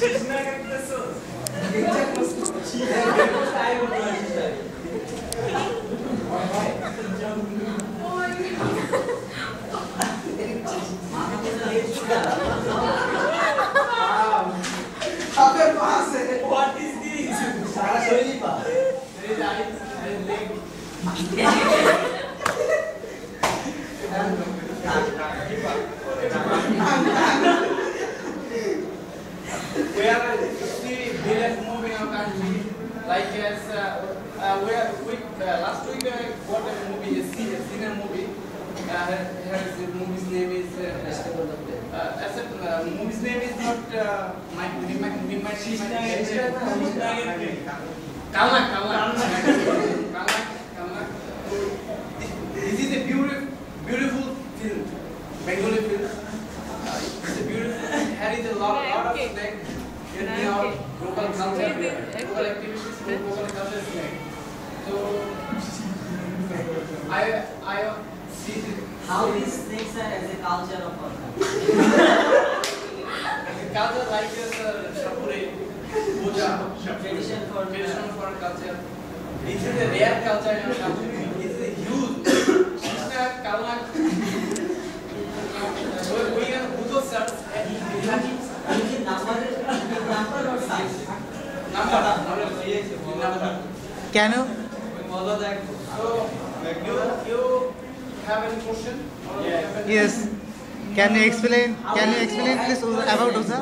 What is this? There is eyes and leg. Where you see villains moving our country, like as last week I got a movie, a senior movie. The movie's name is movie's name is not Kalnak. This is a beautiful film, Bengali film. It's a beautiful. There is a lot of like in our local culture, local activities, local culture. So I see how these things are as a culture of our country. culture like Shapure, Puja, Tradition for culture. This is a rare culture in our country. It's a huge. Krishna, Kalnak. We are Buddha search. Number or size? Number. Can you? So you have any question? Yes. Can you explain please about Uza?